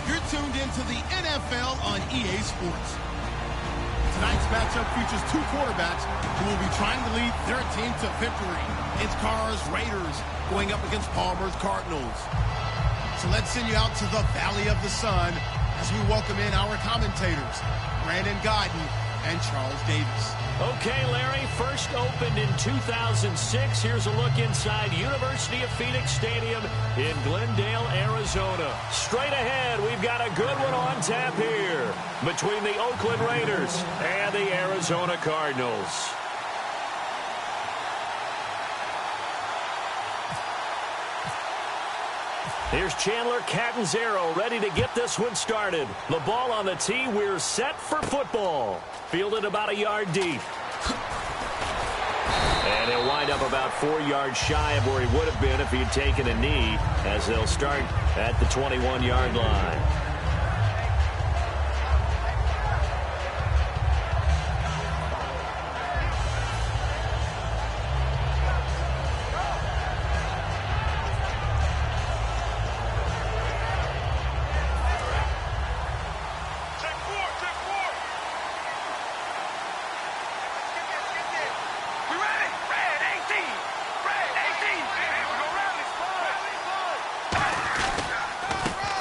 You're tuned into the NFL on EA Sports. Tonight's matchup features two quarterbacks who will be trying to lead their team to victory. It's Carr's Raiders going up against Palmer's Cardinals. So let's send you out to the Valley of the Sun as we welcome in our commentators, Brandon Godden and Charles Davis. Okay, Larry, first opened in 2006. Here's a look inside University of Phoenix Stadium in Glendale, Arizona. Straight ahead, we've got a good one on tap here between the Oakland Raiders and the Arizona Cardinals. Here's Chandler Catanzaro ready to get this one started. The ball on the tee. We're set for football. Fielded about a yard deep. And he'll wind up about 4 yards shy of where he would have been if he'd taken a knee, as they'll start at the 21-yard line.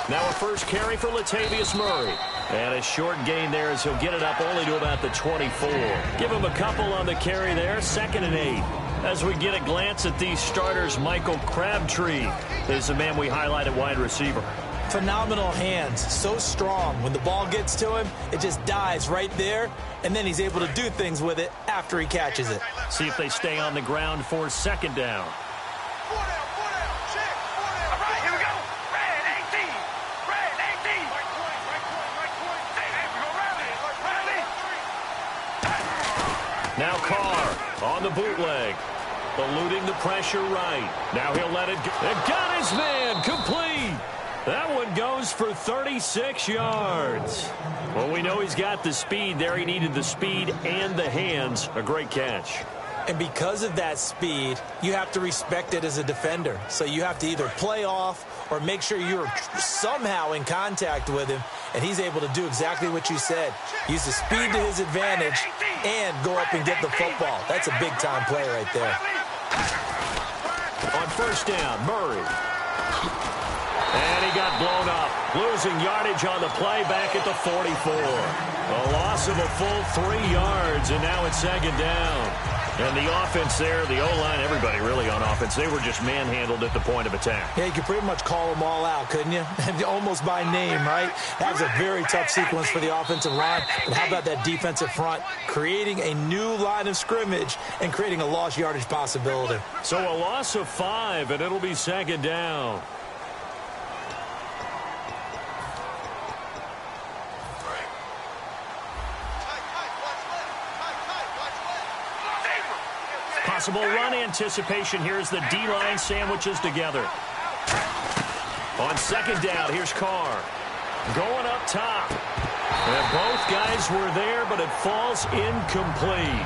Now a first carry for Latavius Murray. And a short gain there as he'll get it up only to about the 24. Give him a couple on the carry there, 2nd and 8. As we get a glance at these starters, Michael Crabtree is the man we highlight at wide receiver. Phenomenal hands, so strong. When the ball gets to him, it just dives right there, and then he's able to do things with it after he catches it. See if they stay on the ground for 2nd down. Now Carr on the bootleg. Eluding the pressure right. Now he'll let it go. And got his man complete. That one goes for 36 yards. Well, we know he's got the speed there. He needed the speed and the hands. A great catch. And because of that speed, you have to respect it as a defender. So you have to either play off or make sure you're somehow in contact with him. And he's able to do exactly what you said. Use the speed to his advantage and go up and get the football. That's a big-time play right there. On first down, Murray. And he got blown up. Losing yardage on the play back at the 44. A loss of a full 3 yards, and now it's 2nd down. And the offense there, the O-line, everybody really on offense, they were just manhandled at the point of attack. Yeah, you could pretty much call them all out, couldn't you? Almost by name, right? That was a very tough sequence for the offensive line. But how about that defensive front? Creating a new line of scrimmage and creating a lost yardage possibility. So a loss of 5, and it'll be 2nd down. Possible run anticipation. Here's the D-line sandwiches together. On 2nd down, here's Carr. Going up top. And both guys were there, but it falls incomplete.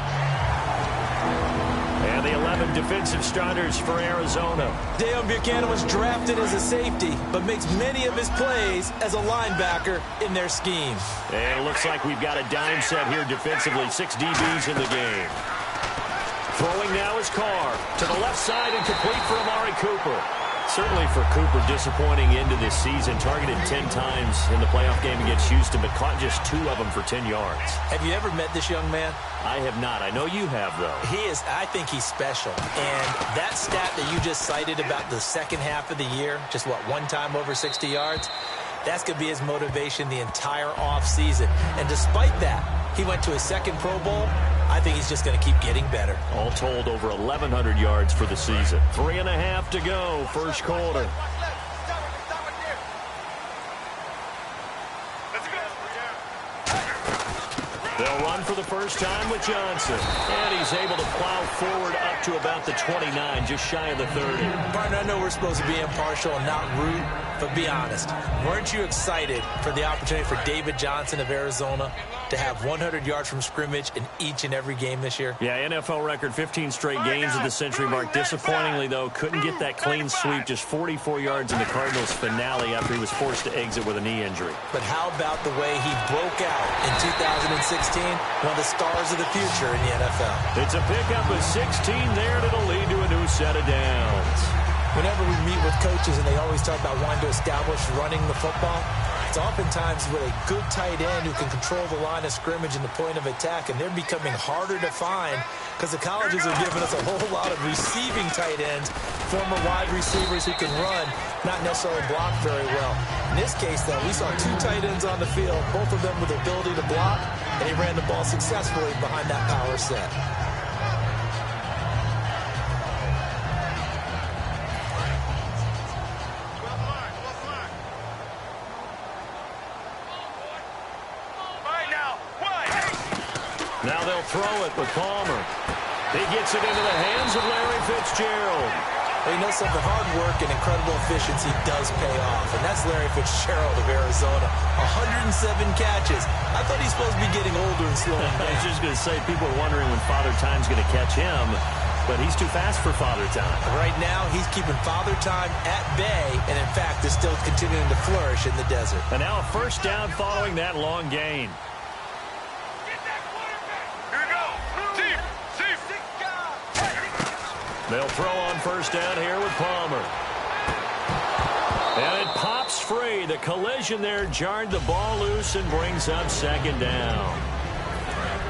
And the 11 defensive starters for Arizona. Deion Buchanan was drafted as a safety, but makes many of his plays as a linebacker in their scheme. And it looks like we've got a dime set here defensively. 6 DBs in the game. Throwing now is Carr to the left side and complete for Amari Cooper. Certainly for Cooper, disappointing into this season. Targeted 10 times in the playoff game against Houston, but caught just 2 of them for 10 yards. Have you ever met this young man? I have not. I know you have, though. I think he's special. And that stat that you just cited about the second half of the year, just one time over 60 yards, that's going to be his motivation the entire offseason. And despite that, he went to his 2nd Pro Bowl. I think he's just going to keep getting better. All told, over 1,100 yards for the season. 3.5 to go, first quarter. They'll run for the first time with Johnson. And he's able to plow forward up to about the 29, just shy of the 30. Partner, I know we're supposed to be impartial and not root But be honest, weren't you excited for the opportunity for David Johnson of Arizona to have 100 yards from scrimmage in each and every game this year? Yeah, NFL record, 15 straight games at the century mark. Disappointingly, though, couldn't get that clean sweep, just 44 yards in the Cardinals' finale after he was forced to exit with a knee injury. But how about the way he broke out in 2016? One of the stars of the future in the NFL. It's a pickup of 16 there, and it'll lead to a new set of downs. Whenever we meet with coaches and they always talk about wanting to establish running the football, it's oftentimes with a good tight end who can control the line of scrimmage and the point of attack, and they're becoming harder to find because the colleges are giving us a whole lot of receiving tight ends, former wide receivers who can run, not necessarily block very well. In this case, though, we saw two tight ends on the field, both of them with the ability to block, and he ran the ball successfully behind that power set. Now they'll throw it with Palmer. He gets it into the hands of Larry Fitzgerald. Well, you know something, hard work and incredible efficiency does pay off, and that's Larry Fitzgerald of Arizona. 107 catches. I thought he's supposed to be getting older and slowing down. I was just going to say, people are wondering when Father Time's going to catch him, but he's too fast for Father Time. Right now, he's keeping Father Time at bay, and in fact, is still continuing to flourish in the desert. And now a first down following that long gain. They'll throw on first down here with Palmer. And it pops free. The collision there jarred the ball loose and brings up second down.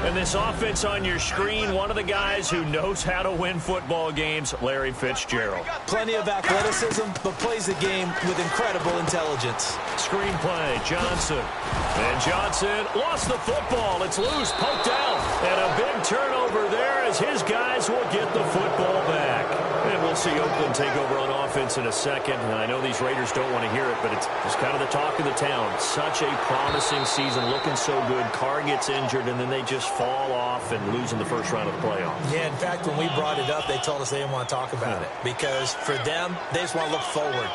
And this offense on your screen, one of the guys who knows how to win football games, Larry Fitzgerald. Plenty of athleticism, but plays the game with incredible intelligence. Screenplay, Johnson. And Johnson lost the football. It's loose, poked out. And a big turnover there as his guys will get the football back. And we'll see Oakland take over on offense in a second. And I know these Raiders don't want to hear it, but it's kind of the talk of the town. Such a promising season, looking so good. Carr gets injured, and then they just fall off and lose in the first round of the playoffs. Yeah, in fact, when we brought it up, they told us they didn't want to talk about it because for them, they just want to look forward.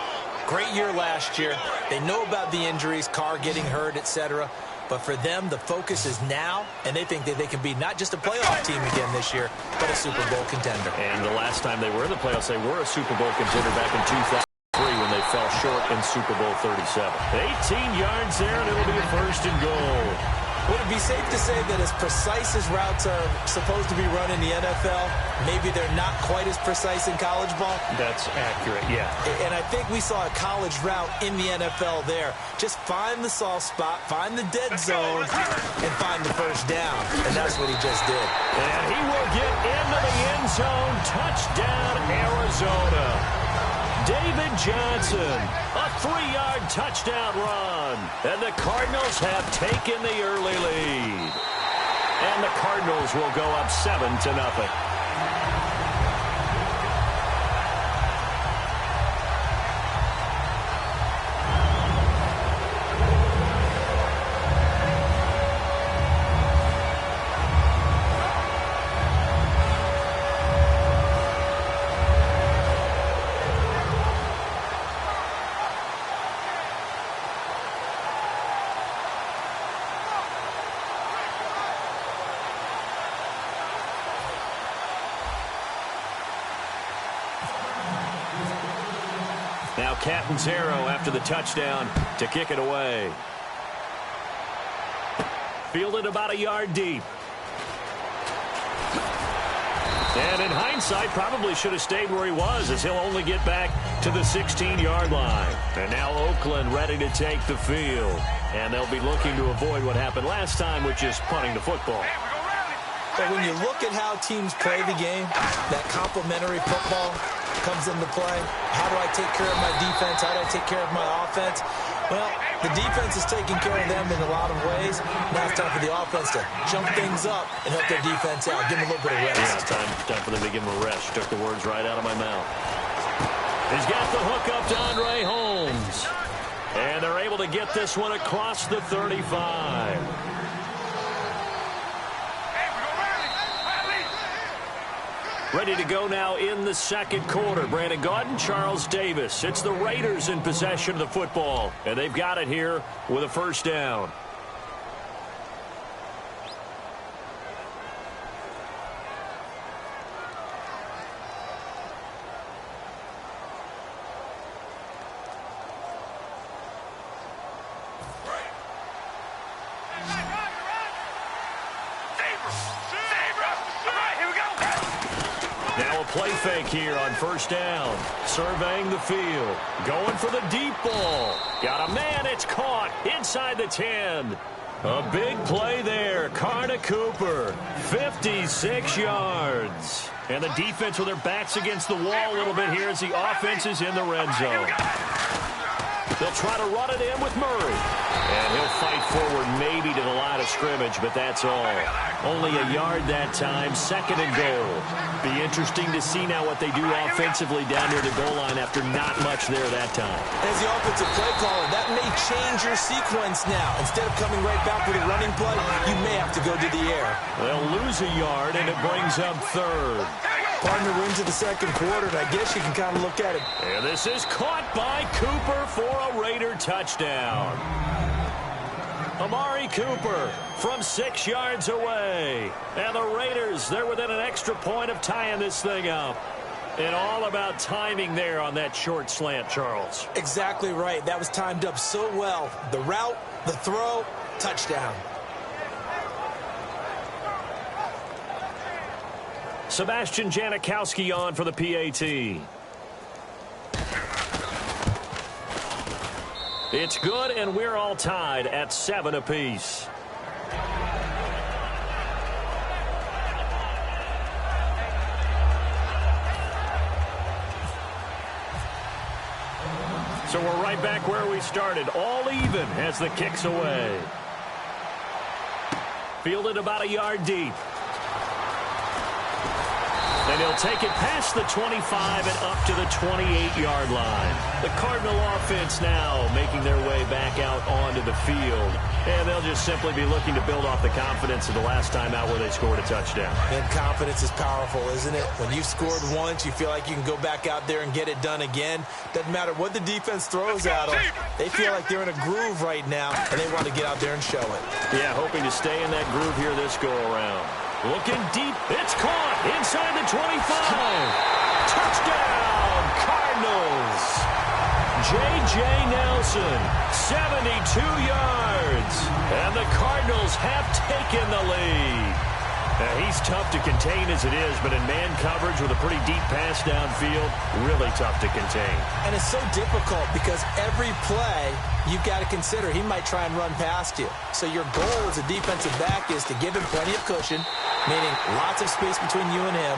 Great year last year. They know about the injuries, Carr getting hurt, etc. But for them, the focus is now, and they think that they can be not just a playoff team again this year, but a Super Bowl contender. And the last time they were in the playoffs, they were a Super Bowl contender back in 2003 when they fell short in Super Bowl 37. 18 yards there, and it'll be a first and goal. Would it be safe to say that as precise as routes are supposed to be run in the NFL, maybe they're not quite as precise in college ball? That's accurate, yeah. And I think we saw a college route in the NFL there. Just find the soft spot, find the dead zone, and find the first down. And that's what he just did. And he will get into the end zone. Touchdown, Arizona. David Johnson, a 3-yard touchdown run. And the Cardinals have taken the early lead. And the Cardinals will go up 7-0. Now Catanzaro after the touchdown to kick it away. Fielded about a yard deep. And in hindsight, probably should have stayed where he was as he'll only get back to the 16-yard line. And now Oakland ready to take the field. And they'll be looking to avoid what happened last time, which is punting the football. But when you look at how teams play the game, that complementary football comes into play. How do I take care of my defense? How do I take care of my offense? Well, the defense is taking care of them in a lot of ways. Now it's time for the offense to jump things up and help their defense out. Give them a little bit of rest. Yeah, time for them to give them a rest. Took the words right out of my mouth. He's got the hook up to Andre Holmes. And they're able to get this one across the 35. Ready to go now in the second quarter. Brandon Gaudin, Charles Davis. It's the Raiders in possession of the football, and they've got it here with a first down. Play fake here on first down. Surveying the field. Going for the deep ball. Got a man. It's caught inside the 10. A big play there. Carter Cooper. 56 yards. And the defense with their backs against the wall a little bit here as the offense is in the red zone. They'll try to run it in with Murray. And he'll fight forward maybe to the line of scrimmage, but that's all. Only a yard that time, second and goal. Be interesting to see now what they do offensively down near the goal line after not much there that time. As the offensive play caller, that may change your sequence now. Instead of coming right back with a running play, you may have to go to the air. They'll lose a yard, and it brings up third. Partner, we're into the second quarter, and I guess you can kind of look at it. And this is caught by Cooper for a Raider touchdown. Amari Cooper from 6 yards away. And the Raiders, they're within an extra point of tying this thing up. And all about timing there on that short slant, Charles. Exactly right. That was timed up so well. The route, the throw, touchdown. Sebastian Janikowski on for the PAT. It's good, and we're all tied at 7 apiece. So we're right back where we started, all even as the kick's away. Fielded about a yard deep. And he'll take it past the 25 and up to the 28-yard line. The Cardinal offense now making their way back out onto the field. And they'll just simply be looking to build off the confidence of the last time out where they scored a touchdown. And confidence is powerful, isn't it? When you've scored once, you feel like you can go back out there and get it done again. Doesn't matter what the defense throws at them. They feel like they're in a groove right now, and they want to get out there and show it. Yeah, hoping to stay in that groove here this go-around. Looking deep. It's caught inside the 25. Touchdown, Cardinals. J.J. Nelson, 72 yards. And the Cardinals have taken the lead. He's tough to contain as it is, but in man coverage with a pretty deep pass downfield, really tough to contain. And it's so difficult because every play you've got to consider he might try and run past you. So your goal as a defensive back is to give him plenty of cushion, meaning lots of space between you and him.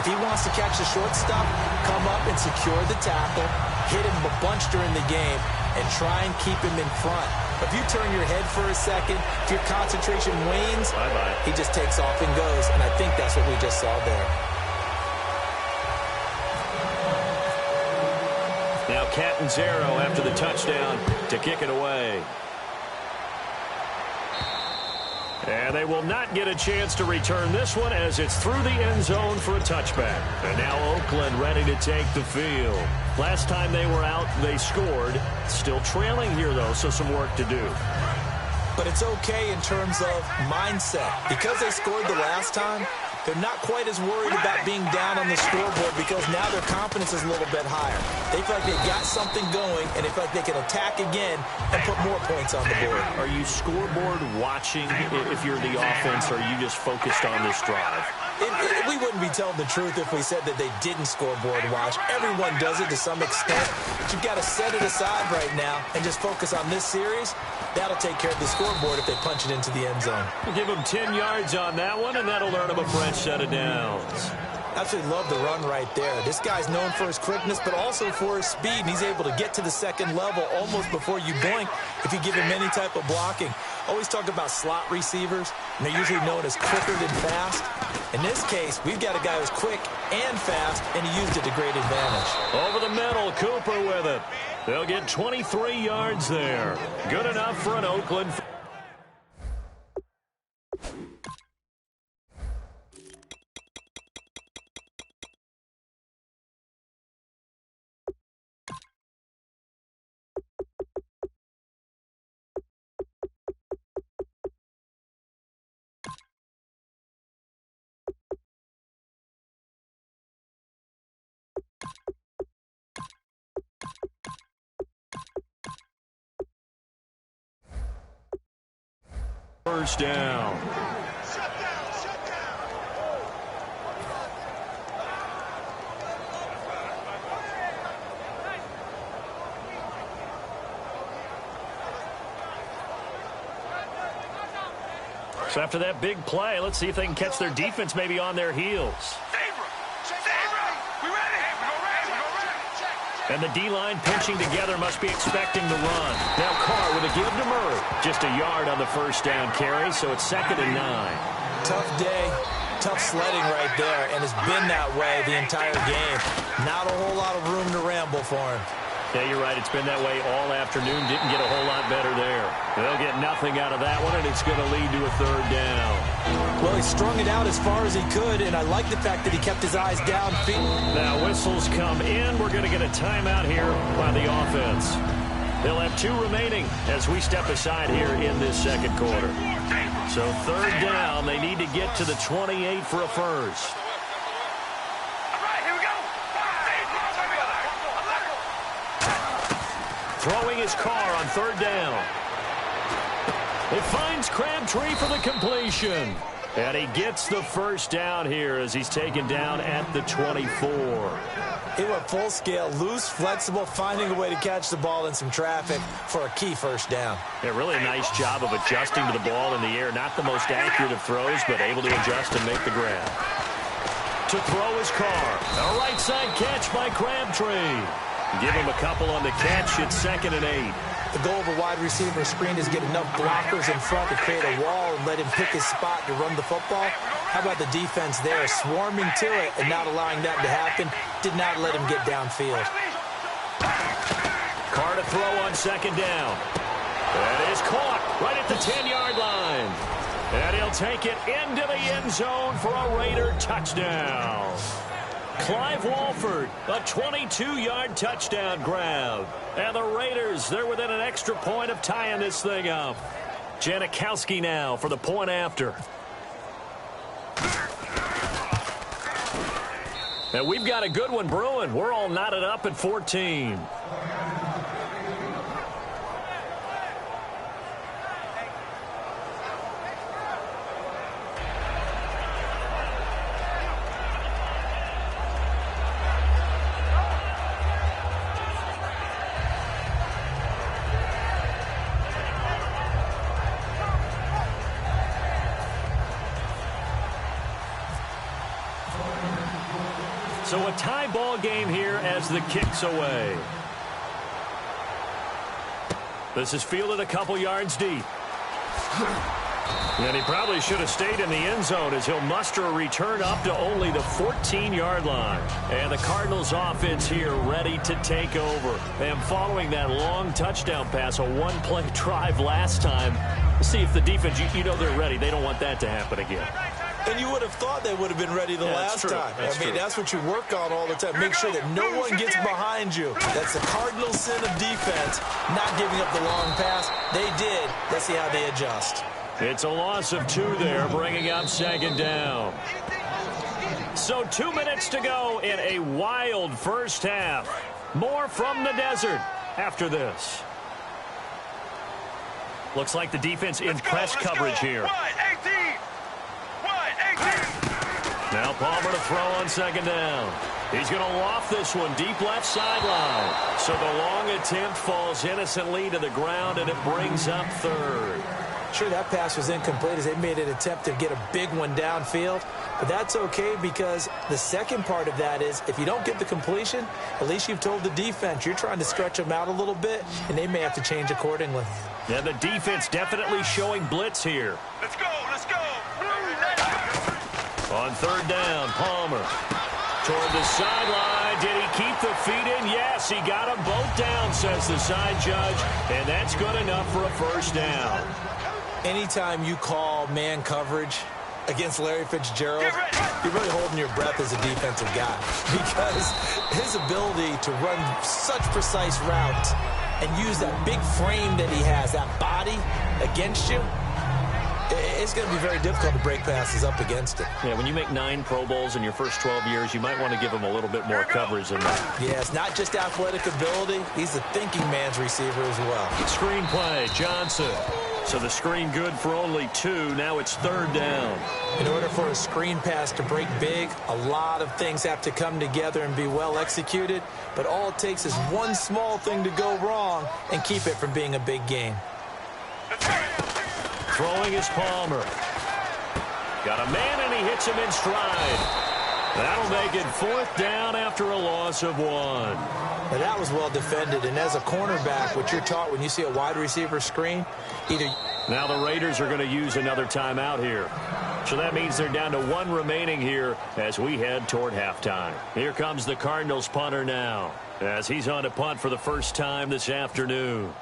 If he wants to catch the short stuff, come up and secure the tackle, hit him a bunch during the game, and try and keep him in front. If you turn your head for a second, if your concentration wanes, bye-bye, he just takes off and goes, and I think that's what we just saw there. Now Catanzaro after the touchdown to kick it away. And they will not get a chance to return this one as it's through the end zone for a touchback. And now Oakland ready to take the field. Last time they were out, they scored. Still trailing here, though, so some work to do. But it's okay in terms of mindset. Because they scored the last time, they're not quite as worried about being down on the scoreboard because now their confidence is a little bit higher. They feel like they got something going, and they feel like they can attack again and put more points on the board. Are you scoreboard watching if you're the offense, or are you just focused on this drive? We wouldn't be telling the truth if we said that they didn't scoreboard watch. Everyone does it to some extent. But you've got to set it aside right now and just focus on this series. That'll take care of the scoreboard if they punch it into the end zone. We'll give them 10 yards on that one, and that'll earn them a fresh set of downs. Absolutely love the run right there. This guy's known for his quickness, but also for his speed. And he's able to get to the second level almost before you blink if you give him any type of blocking. Always talk about slot receivers, and they're usually known as quicker than fast. In this case, we've got a guy who's quick and fast, and he used it to great advantage. Over the middle, Cooper with it. They'll get 23 yards there. Good enough for an Oakland. First down. So after that big play, let's see if they can catch their defense maybe on their heels. And the D-line pinching together must be expecting the run. Now Carr with a give to Murray. Just a yard on the first down carry, so it's 2nd and 9. Tough day, tough sledding right there, and it's been that way the entire game. Not a whole lot of room to ramble for him. Yeah, you're right. It's been that way all afternoon. Didn't get a whole lot better there. They'll get nothing out of that one, and it's going to lead to a 3rd down. Well, he strung it out as far as he could, and I like the fact that he kept his eyes downfield. Now whistles come in. We're going to get a timeout here by the offense. They'll have 2 remaining as we step aside here in this second quarter. So 3rd down. They need to get to the 28 for a first. Throwing his Carr on 3rd down. It finds Crabtree for the completion. And he gets the first down here as he's taken down at the 24. He went full scale, loose, flexible, finding a way to catch the ball in some traffic for a key first down. Yeah, really a nice job of adjusting to the ball in the air. Not the most accurate of throws, but able to adjust and make the grab. To throw his Carr. A right side catch by Crabtree. Give him a couple on the catch. It's 2nd and 8. The goal of a wide receiver screen is get enough blockers in front to create a wall and let him pick his spot to run the football. How about the defense there, swarming to it and not allowing that to happen? Did not let him get downfield. Carr to throw on 2nd down. That is caught right at the 10-yard line. And he'll take it into the end zone for a Raider touchdown. Clive Walford, a 22-yard touchdown grab. And the Raiders, they're within an extra point of tying this thing up. Janikowski now for the point after. And we've got a good one brewing. We're all knotted up at 14. So a tie ball game here as the kick's away. This is fielded a couple yards deep. And he probably should have stayed in the end zone as he'll muster a return up to only the 14-yard line. And the Cardinals offense here ready to take over. And following that long touchdown pass, a one-play drive last time, see if the defense, you know they're ready. They don't want that to happen again. And you would have thought they would have been ready the last time. That's what you work on all the time. Make sure that no one gets behind you. That's the cardinal sin of defense, not giving up the long pass. They did. Let's see how they adjust. It's a loss of 2 there, bringing up 2nd down. So 2 minutes to go in a wild first half. More from the desert after this. Looks like the defense in press coverage here. Now Palmer to throw on 2nd down. He's going to loft this one deep left sideline. So the long attempt falls innocently to the ground, and it brings up 3rd. Sure, that pass was incomplete as they made an attempt to get a big one downfield. But that's okay because the second part of that is if you don't get the completion, at least you've told the defense you're trying to stretch them out a little bit, and they may have to change accordingly. Yeah, the defense definitely showing blitz here. Let's go, let's go. On 3rd down, Palmer. Toward the sideline. Did he keep the feet in? Yes, he got them both down, says the side judge. And that's good enough for a first down. Anytime you call man coverage against Larry Fitzgerald, you're really holding your breath as a defensive guy because his ability to run such precise routes and use that big frame that he has, that body against you, it's going to be very difficult to break passes up against it. Yeah, when you make 9 Pro Bowls in your first 12 years, you might want to give him a little bit more coverage than that. Yeah, it's not just athletic ability. He's a thinking man's receiver as well. Screen play, Johnson. So the screen good for only 2. Now it's 3rd down. In order for a screen pass to break big, a lot of things have to come together and be well executed. But all it takes is one small thing to go wrong and keep it from being a big game. Throwing is Palmer. Got a man, and he hits him in stride. That'll make it 4th down after a loss of 1. Now that was well defended, and as a cornerback, what you're taught when you see a wide receiver screen, either... Now the Raiders are going to use another timeout here. So that means they're down to 1 remaining here as we head toward halftime. Here comes the Cardinals punter now, as he's on to punt for the first time this afternoon.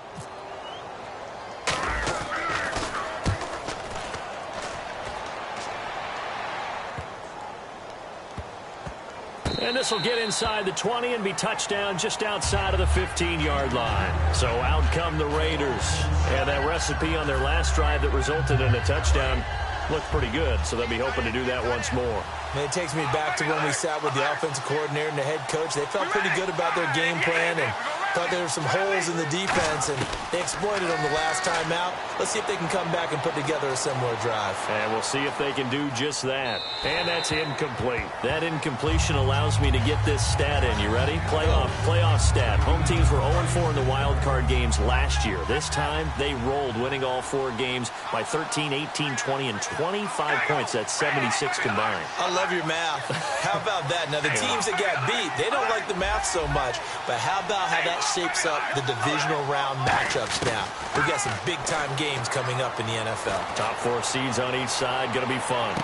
And this will get inside the 20 and be touchdown just outside of the 15-yard line. So out come the Raiders. And that recipe on their last drive that resulted in a touchdown looked pretty good, so they'll be hoping to do that once more. And it takes me back to when we sat with the offensive coordinator and the head coach. They felt pretty good about their game plan and thought there were some holes in the defense, and they exploited them the last time out. Let's see if they can come back and put together a similar drive. And we'll see if they can do just that. And that's incomplete. That incompletion allows me to get this stat in. You ready? Playoff stat. Home teams were 0-4 in the wild card games last year. This time, they rolled, winning all 4 games by 13, 18, 20, and 25 points. That's 76 combined. I love your math. How about that? Now, the teams that got beat, they don't like the math so much. But how about how that shapes up the divisional round matchups now? We've got some big-time games coming up in the NFL. Top 4 seeds on each side. Going to be fun.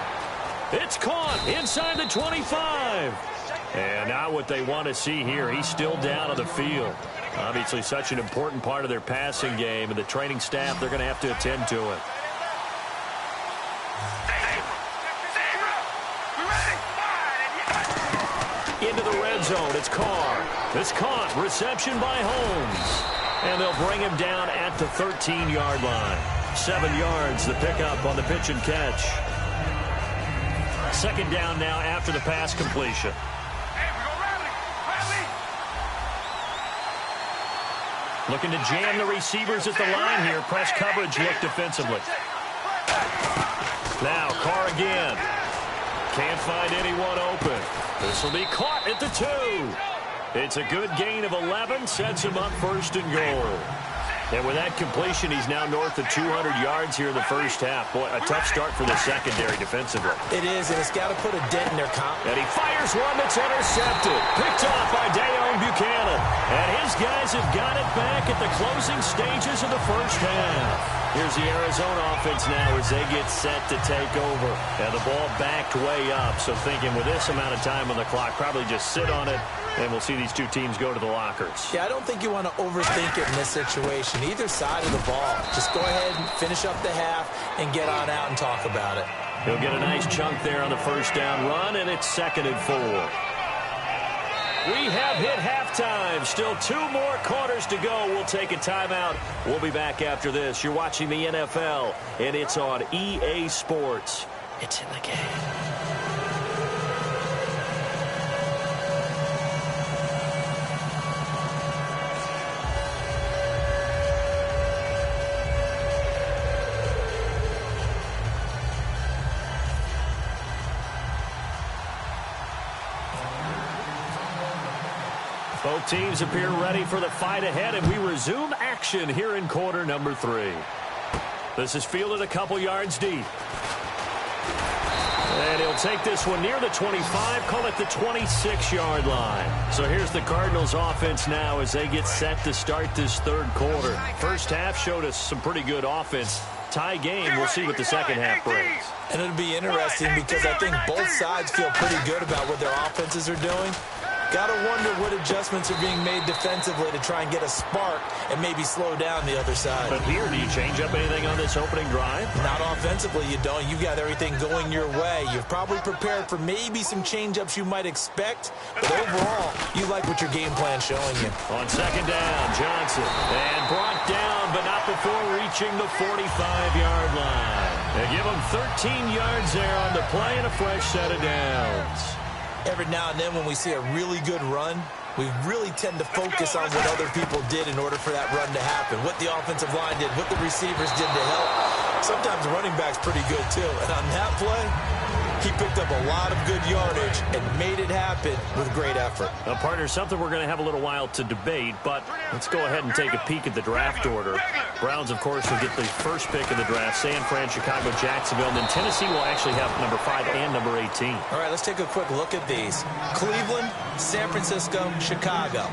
It's caught inside the 25. And now what they want to see here, he's still down on the field. Obviously such an important part of their passing game, and the training staff, they're going to have to attend to it. Into the red zone, it's Carr. It's caught, reception by Holmes. And they'll bring him down at the 13-yard line. 7 yards, the pickup on the pitch and catch. 2nd down now after the pass completion. Looking to jam the receivers at the line here. Press coverage look defensively. Now Carr again. Can't find anyone open. This will be caught at the 2. It's a good gain of 11. Sets him up 1st and goal. And with that completion, he's now north of 200 yards here in the first half. Boy, a tough start for the secondary defensively. It is, and it's got to put a dent in their comp. And he fires one that's intercepted. Picked off by Dayon Buchanan. And his guys have got it back at the closing stages of the first half. Here's the Arizona offense now as they get set to take over. And the ball backed way up. So thinking with this amount of time on the clock, probably just sit on it. And we'll see these 2 teams go to the lockers. Yeah, I don't think you want to overthink it in this situation. Either side of the ball. Just go ahead and finish up the half and get on out and talk about it. He'll get a nice chunk there on the first down run, and it's 2nd and 4. We have hit halftime. Still 2 more quarters to go. We'll take a timeout. We'll be back after this. You're watching the NFL, and it's on EA Sports. It's in the game. Both teams appear ready for the fight ahead, and we resume action here in quarter number 3. This is fielded a couple yards deep. And he'll take this one near the 25, call it the 26-yard line. So here's the Cardinals offense now as they get set to start this 3rd quarter. First half showed us some pretty good offense. Tie game, we'll see what the second half brings. And it'll be interesting because I think both sides feel pretty good about what their offenses are doing. Got to wonder what adjustments are being made defensively to try and get a spark and maybe slow down the other side. But here, do you change up anything on this opening drive? Not offensively, you don't. You've got everything going your way. You've probably prepared for maybe some change-ups you might expect, but overall, you like what your game plan's showing you. On 2nd down, Johnson. And brought down, but not before reaching the 45-yard line. They give him 13 yards there on the play and a fresh set of downs. Every now and then when we see a really good run, we really tend to focus on what other people did in order for that run to happen. What the offensive line did, what the receivers did to help. Sometimes the running back's pretty good too. And on that play, he picked up a lot of good yardage and made it happen with great effort. Now, partner, something we're going to have a little while to debate, but let's go ahead and take a peek at the draft order. Browns, of course, will get the first pick of the draft. San Fran, Chicago, Jacksonville, and then Tennessee will actually have number 5 and number 18. All right, let's take a quick look at these. Cleveland, San Francisco, Chicago.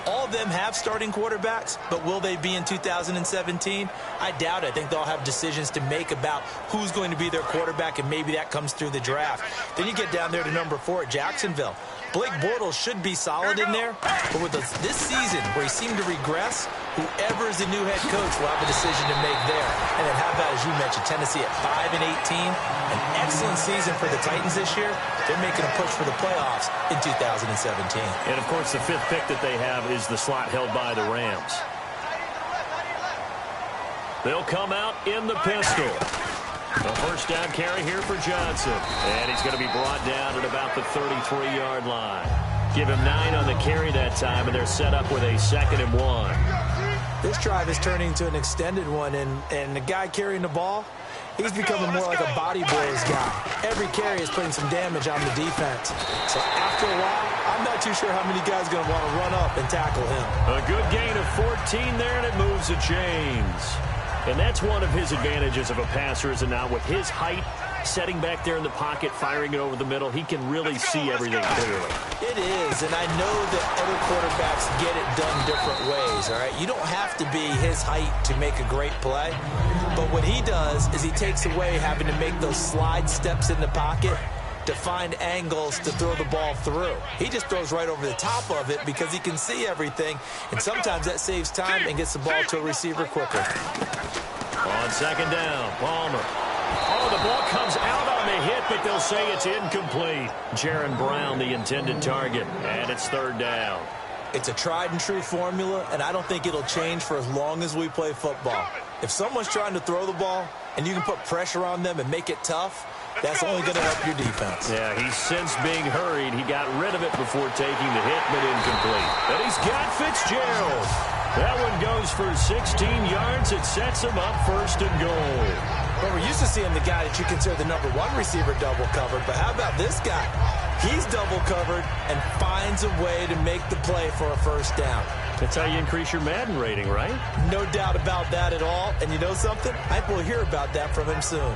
All of them have starting quarterbacks, but will they be in 2017? I doubt it. I think they'll have decisions to make about who's going to be their quarterback, and maybe that comes through the draft. Then you get down there to number 4 at Jacksonville. Blake Bortles should be solid in there, but with this season where he seemed to regress, whoever is the new head coach will have a decision to make there. And then how about, as you mentioned, Tennessee at 5-18, an excellent season for the Titans this year. They're making a push for the playoffs in 2017. And, of course, the 5th pick that they have is the slot held by the Rams. They'll come out in the pistol. A first down carry here for Johnson. And he's going to be brought down at about the 33-yard line. Give him 9 on the carry that time, and they're set up with a 2nd and 1. This drive is turning into an extended one, and the guy carrying the ball, he's becoming more like a body blows guy. Every carry is putting some damage on the defense. So after a while, I'm not too sure how many guys are going to want to run up and tackle him. A good gain of 14 there, and it moves the chains. And that's one of his advantages of a passer, is not with his height, setting back there in the pocket, firing it over the middle, he can really see everything clearly. It is, and I know that other quarterbacks get it done different ways, all right? You don't have to be his height to make a great play, but what he does is he takes away having to make those slide steps in the pocket to find angles to throw the ball through. He just throws right over the top of it because he can see everything, and sometimes that saves time and gets the ball to a receiver quicker. On 2nd down, Palmer. Oh, the ball comes out on the hit, but they'll say it's incomplete. Jaron Brown, the intended target, and it's 3rd down. It's a tried-and-true formula, and I don't think it'll change for as long as we play football. If someone's trying to throw the ball and you can put pressure on them and make it tough, that's only going to help your defense. Yeah, he's since being hurried. He got rid of it before taking the hit, but incomplete. And he's got Fitzgerald. That one goes for 16 yards. It sets him up 1st and goal. Well, we're used to seeing the guy that you consider the number 1 receiver double covered, but how about this guy? He's double covered and finds a way to make the play for a 1st down. That's how you increase your Madden rating, right? No doubt about that at all. And you know something? I think we'll hear about that from him soon.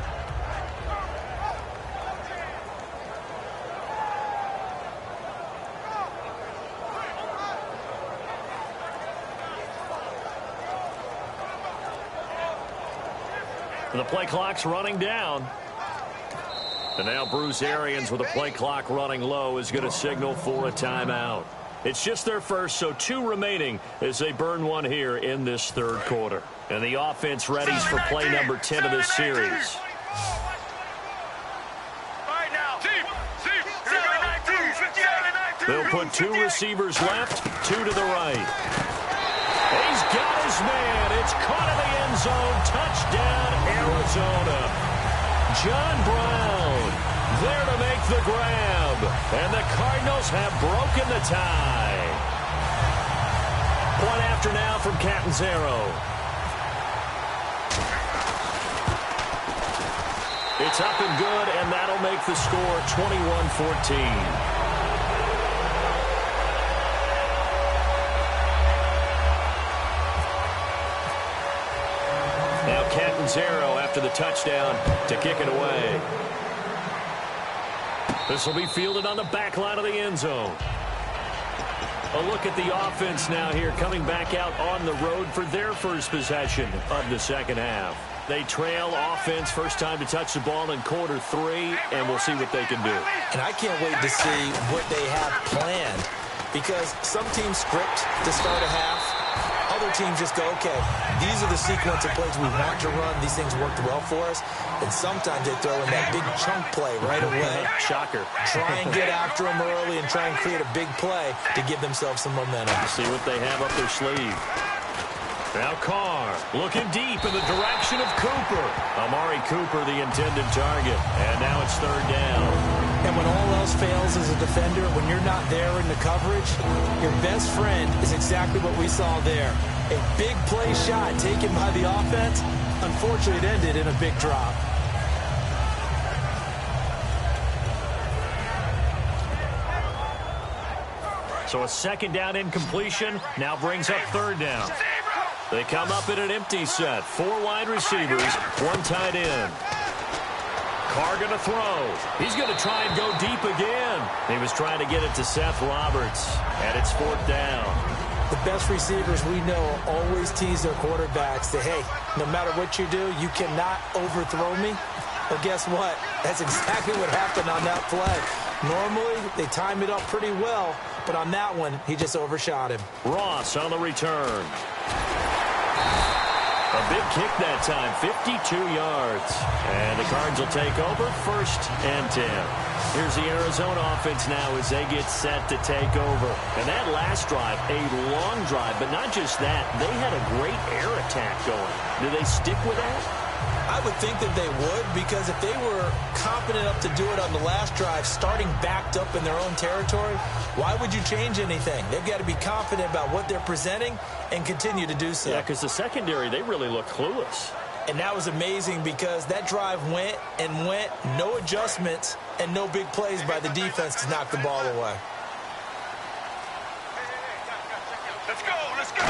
The play clock's running down. And now Bruce Arians, with the play clock running low, is going to signal for a timeout. It's just their first, so 2 remaining as they burn one here in this 3rd quarter. And the offense readies for play number 10 of this series. They'll put 2 receivers left, 2 to the right. He's got his man. It's caught in the end zone. Touchdown, Arizona. John Brown there to make the grab. And the Cardinals have broken the tie. One after now from Catanzaro. It's up and good, and that'll make the score 21-14. Now Catanzaro after the touchdown to kick it away. This will be fielded on the back line of the end zone. A look at the offense now here, coming back out on the road for their first possession of the 2nd half. They trail offense, first time to touch the ball in quarter 3, and we'll see what they can do. And I can't wait to see what they have planned, because some teams script to start a half. Other teams just go, okay, these are the sequence of plays we want to run. These things worked well for us. And sometimes they throw in that big chunk play right away. Shocker. Try and get after them early and try and create a big play to give themselves some momentum. See what they have up their sleeve. Now Carr looking deep in the direction of Cooper. Amari Cooper, the intended target. And now it's third down. And when all else fails as a defender, when you're not there in the coverage, your best friend is exactly what we saw there. A big play shot taken by the offense. Unfortunately, it ended in a big drop. So a second down incompletion now brings up third down. They come up in an empty set. 4 wide receivers, 1 tight end. Carr going to throw. He's going to try and go deep again. He was trying to get it to Seth Roberts, and it's 4th down. The best receivers we know always tease their quarterbacks that, hey, no matter what you do, you cannot overthrow me. Well, guess what? That's exactly what happened on that play. Normally, they time it up pretty well, but on that one, he just overshot him. Ross on the return. A big kick that time, 52 yards. And the Cards will take over, 1st and 10. Here's the Arizona offense now as they get set to take over. And that last drive, a long drive, but not just that. They had a great air attack going. Do they stick with that? I would think that they would, because if they were confident enough to do it on the last drive, starting backed up in their own territory, why would you change anything? They've got to be confident about what they're presenting and continue to do so. Yeah, because the secondary, they really look clueless. And that was amazing because that drive went and went, no adjustments and no big plays by the defense to knock the ball away. Let's go, let's go.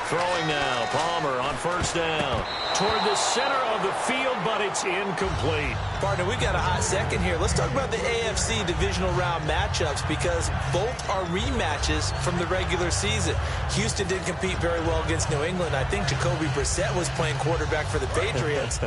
Throwing now, Palmer on 1st down. Toward the center of the field, but it's incomplete. Partner, we got a hot second here. Let's talk about the AFC divisional round matchups because both are rematches from the regular season. Houston did compete very well against New England. I think Jacoby Brissett was playing quarterback for the Patriots.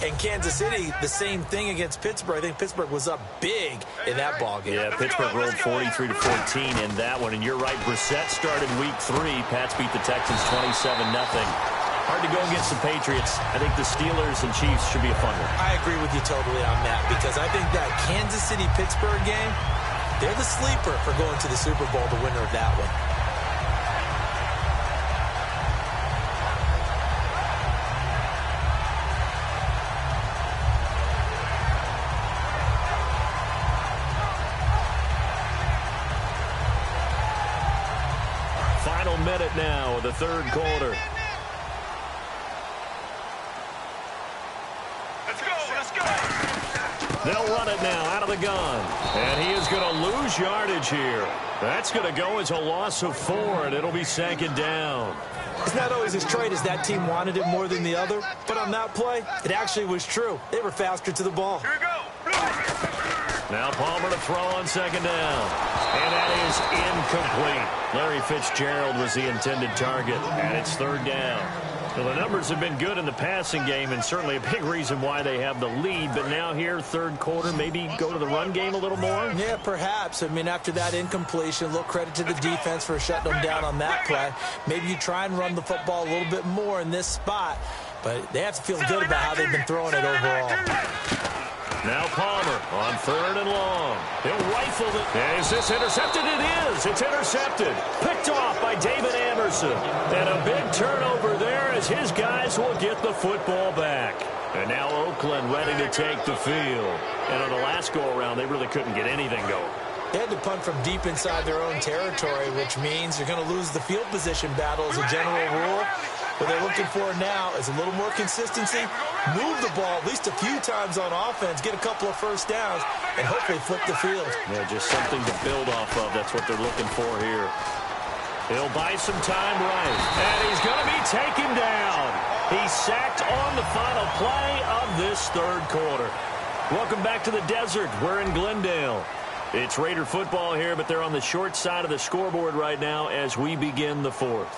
And Kansas City, the same thing against Pittsburgh. I think Pittsburgh was up big in that ballgame. Yeah, Pittsburgh rolled 43-14 in that one. And you're right, Brissett started week 3. Pats beat the Texans 27-0. Hard to go against the Patriots. I think the Steelers and Chiefs should be a fun one. I agree with you totally on that because I think that Kansas City-Pittsburgh game, they're the sleeper for going to the Super Bowl, the winner of that one. Final minute now of the 3rd quarter. They'll run it now out of the gun. And he is going to lose yardage here. That's going to go as a loss of 4, and it'll be 2nd down. It's not always as straight as that team wanted it more than the other, but on that play, it actually was true. They were faster to the ball. Here we go. Now Palmer to throw on 2nd down. And that is incomplete. Larry Fitzgerald was the intended target, and it's 3rd down. Well, the numbers have been good in the passing game, and certainly a big reason why they have the lead. But now here, 3rd quarter, maybe go to the run game a little more? Yeah, perhaps. I mean, after that incompletion, a little credit to the defense for shutting them down on that play. Maybe you try and run the football a little bit more in this spot, but they have to feel good about how they've been throwing it overall. Now Palmer on 3rd and long. He'll rifle it. And is this intercepted? It is. It's intercepted. Picked off by David Anderson. And a big turnover there as his guys will get the football back. And now Oakland ready to take the field. And on the last go-around, they really couldn't get anything going. They had to punt from deep inside their own territory, which means you're going to lose the field position battle as a general rule. What they're looking for now is a little more consistency, move the ball at least a few times on offense, get a couple of 1st downs, and hopefully flip the field. Yeah, just something to build off of. That's what they're looking for here. He'll buy some time right. And he's going to be taken down. He's sacked on the final play of this 3rd quarter. Welcome back to the desert. We're in Glendale. It's Raider football here, but they're on the short side of the scoreboard right now as we begin the 4th.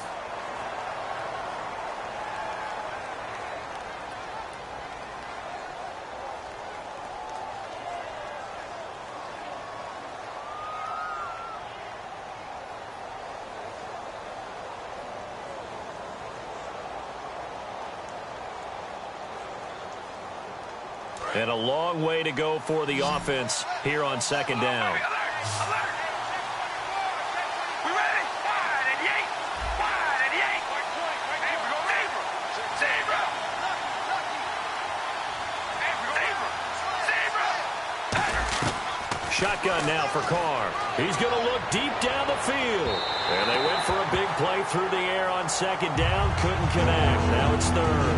And a long way to go for the offense here on 2nd down. shotgun now for Carr. He's going to look deep down the field. And they went for a big play through the air on second down. Couldn't connect. Now it's third.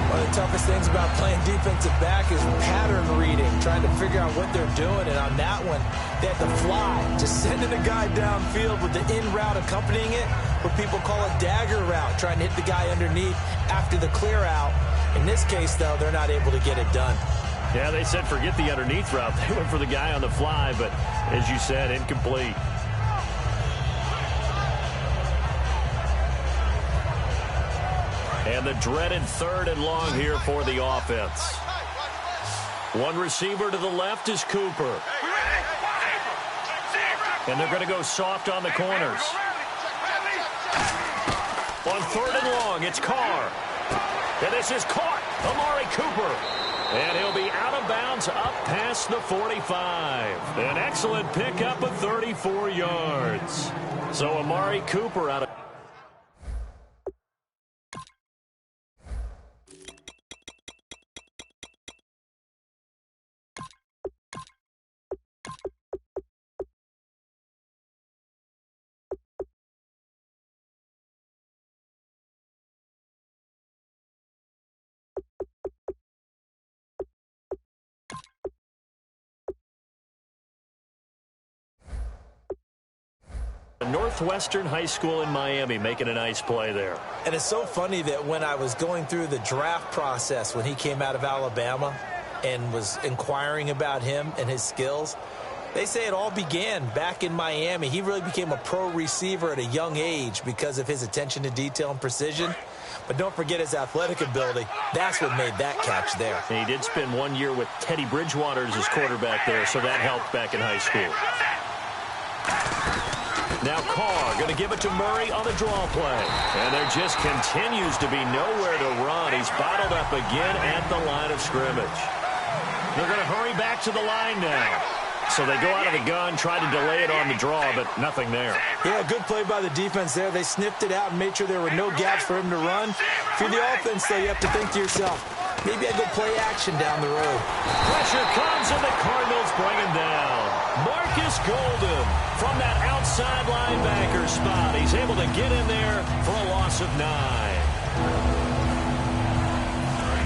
One of the toughest things about playing defensive back is pattern reading, trying to figure out what they're doing. And on that one, they had to fly, just sending a guy downfield with the in route accompanying it, what people call a dagger route, trying to hit the guy underneath after the clear out. In this case, though, they're not able to get it done. Yeah, they said forget the underneath route. They went for the guy on the fly, but as you said, incomplete. And the dreaded 3rd and long here for the offense. One receiver to the left is Cooper. And they're going to go soft on the corners. On 3rd and long, it's Carr. And this is caught. Amari Cooper. And he'll be out of bounds up past the 45. An excellent pickup of 34 yards. So Amari Cooper out of... Northwestern High School in Miami making a nice play there. And it's so funny that when I was going through the draft process when he came out of Alabama and was inquiring about him and his skills, they say it all began back in Miami. He really became a pro receiver at a young age because of his attention to detail and precision. But don't forget his athletic ability. That's what made that catch there. And he did spend 1 year with Teddy Bridgewater as his quarterback there, so that helped back in high school. Now Carr going to give it to Murray on the draw play. And there just continues to be nowhere to run. He's bottled up again at the line of scrimmage. They're going to hurry back to the line now. So they go out of the gun, try to delay it on the draw, but nothing there. Yeah, good play by the defense there. They sniffed it out and made sure there were no gaps for him to run. If you're the offense, though, you have to think to yourself, maybe I go play action down the road. Pressure comes, and the Cardinals bring him down. Marcus Golden from that outside linebacker spot. He's able to get in there for a loss of 9.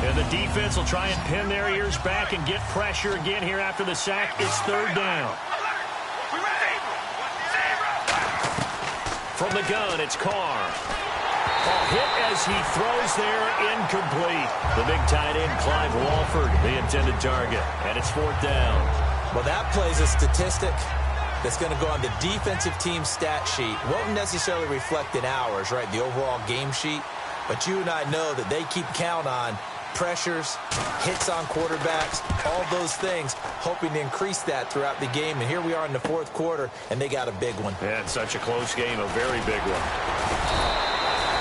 And the defense will try and pin their ears back and get pressure again here after the sack. It's 3rd down. From the gun, it's Carr. A hit as he throws there, incomplete. The big tight end, Clive Walford, the intended target. And it's 4th down. Well, that plays a statistic that's going to go on the defensive team stat sheet. Won't necessarily reflect in ours, right, the overall game sheet. But you and I know that they keep count on pressures, hits on quarterbacks, all those things, hoping to increase that throughout the game. And here we are in the 4th quarter, and they got a big one. Yeah, it's such a close game, a very big one.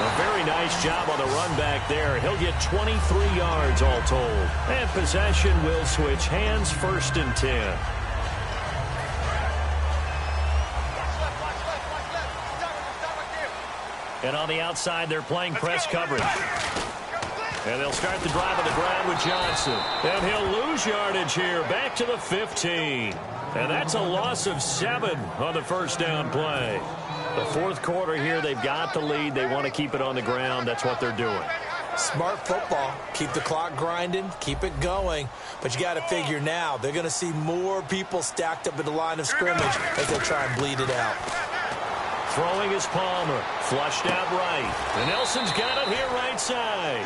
A very nice job on the run back there. He'll get 23 yards all told. And possession will switch hands, 1st and 10. And on the outside, they're playing press coverage. And they'll start the drive on the ground with Johnson. And he'll lose yardage here, back to the 15. And that's a loss of 7 on the 1st down play. The 4th quarter here, they've got the lead. They want to keep it on the ground. That's what they're doing. Smart football. Keep the clock grinding. Keep it going. But you got to figure now, they're going to see more people stacked up at the line of scrimmage as they try and bleed it out. Throwing is Palmer. Flushed out right. And Nelson's got it here right side.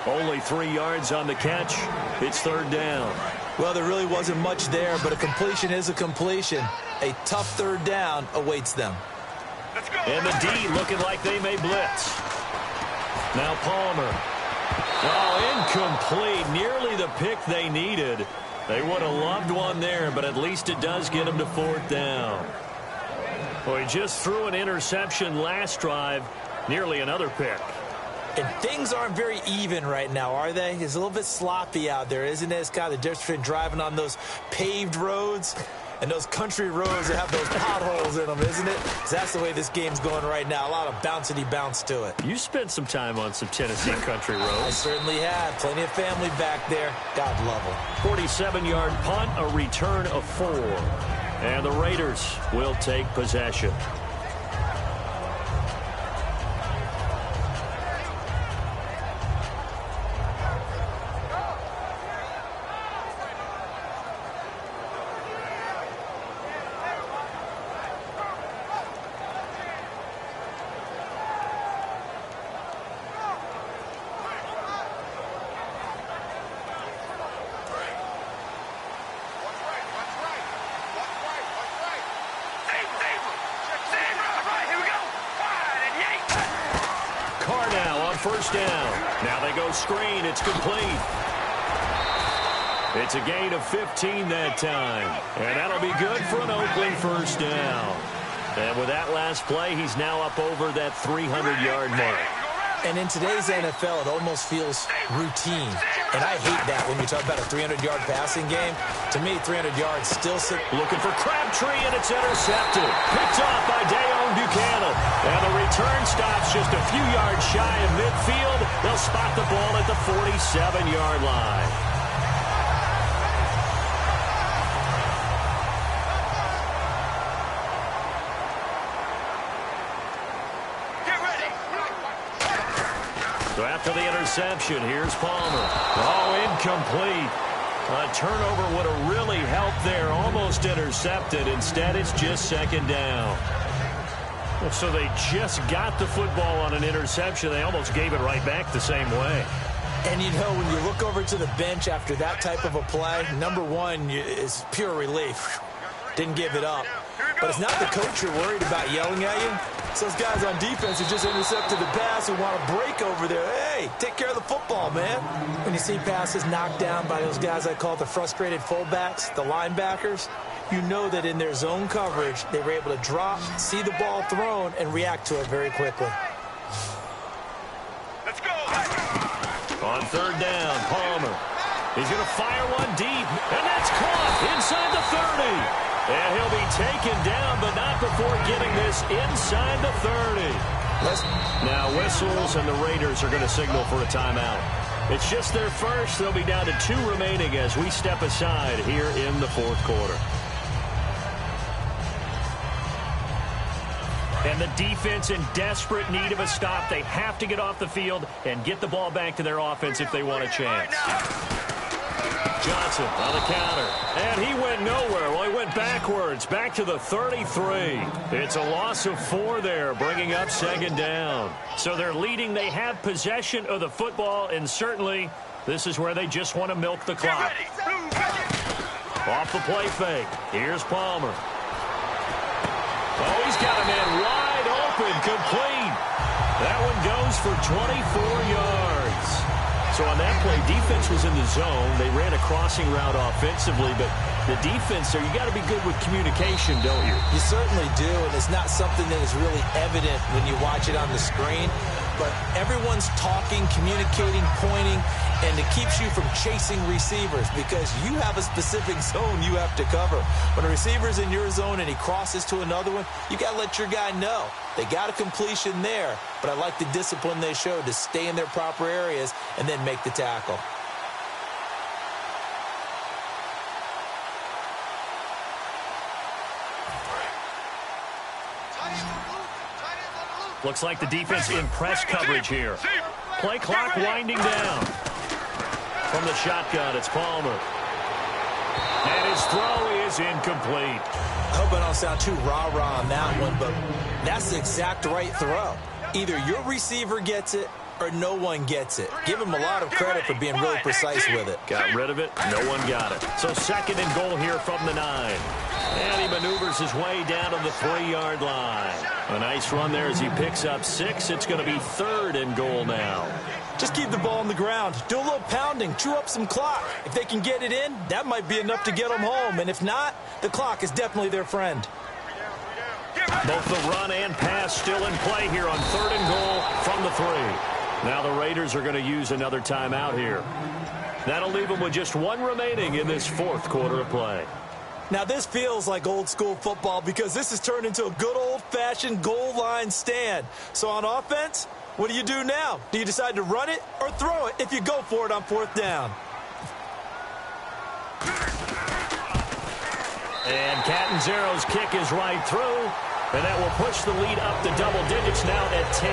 Only 3 yards on the catch. It's 3rd down. Well, there really wasn't much there, but a completion is a completion. A tough 3rd down awaits them. And the D looking like they may blitz. Now Palmer. Oh, incomplete. Nearly the pick they needed. They would have loved one there, but at least it does get them to 4th down. Well, he just threw an interception last drive. Nearly another pick. And things aren't very even right now, are they? It's a little bit sloppy out there, isn't it? It's kind of the difference between driving on those paved roads and those country roads that have those potholes in them, isn't it? That's the way this game's going right now. A lot of bouncy bounce to it. You spent some time on some Tennessee country roads. I certainly have. Plenty of family back there. God love them. 47-yard punt, a return of 4. And the Raiders will take possession. First down. Now they go screen. It's complete. It's a gain of 15 that time. And that'll be good for an Oakland first down. And with that last play, he's now up over that 300-yard mark. And in today's NFL, it almost feels routine. And I hate that when you talk about a 300-yard passing game. To me, 300 yards still sit. Looking for Crabtree, and it's intercepted. Picked off by Dayon Buchanan. And the return stops just a few yards shy of midfield. They'll spot the ball at the 47-yard line. So after the interception, here's Palmer. Oh, incomplete. A turnover would have really helped there. Almost intercepted. Instead, it's just second down. So they just got the football on an interception. They almost gave it right back the same way. And, you know, when you look over to the bench after that type of a play, number one is pure relief. Didn't give it up. But it's not the coach you're worried about yelling at you. It's those guys on defense who just intercepted the pass who want to break over there. Hey, take care of the football, man. When you see passes knocked down by those guys I call the frustrated fullbacks, the linebackers, you know that in their zone coverage, they were able to drop, see the ball thrown, and react to it very quickly. Let's go. On third down, Palmer. He's going to fire one deep, and that's caught inside the 30. And he'll be taken down, but not before getting this inside the 30. Now whistles, and the Raiders are going to signal for a timeout. It's just their first. They'll be down to 2 remaining as we step aside here in the fourth quarter. And the defense in desperate need of a stop. They have to get off the field and get the ball back to their offense if they want a chance. Johnson on the counter. And he went nowhere. Well, he went backwards. Back to the 33. It's a loss of 4 there, bringing up second down. So they're leading. They have possession of the football, and certainly this is where they just want to milk the clock. Off the play fake. Here's Palmer. Oh, he's got a man wide open, complete. That one goes for 24 yards. So on that play, defense was in the zone. They ran a crossing route offensively, but the defense there, you got to be good with communication, don't you? You certainly do, and it's not something that is really evident when you watch it on the screen. But everyone's talking, communicating, pointing, and it keeps you from chasing receivers because you have a specific zone you have to cover. When a receiver's in your zone and he crosses to another one, you got to let your guy know. They got a completion there, but I like the discipline they showed to stay in their proper areas and then make the tackle. Looks like the defense in press coverage here. Play clock winding down. From the shotgun, it's Palmer. And his throw is incomplete. I hope I don't sound too rah-rah on that one, but that's the exact right throw. Either your receiver gets it or no one gets it. Give him a lot of credit for being really precise with it. Got rid of it. No one got it. So second and goal here from the 9. And he maneuvers his way down to the 3-yard line. A nice run there as he picks up 6. It's going to be third and goal now. Just keep the ball on the ground. Do a little pounding. Chew up some clock. If they can get it in, that might be enough to get them home. And if not, the clock is definitely their friend. Both the run and pass still in play here on third and goal from the 3. Now the Raiders are going to use another timeout here. That'll leave them with just 1 remaining in this fourth quarter of play. Now this feels like old school football because this has turned into a good old-fashioned goal line stand. So on offense, what do you do now? Do you decide to run it or throw it if you go for it on fourth down? And Catanzaro's kick is right through, and that will push the lead up to double digits now at 10.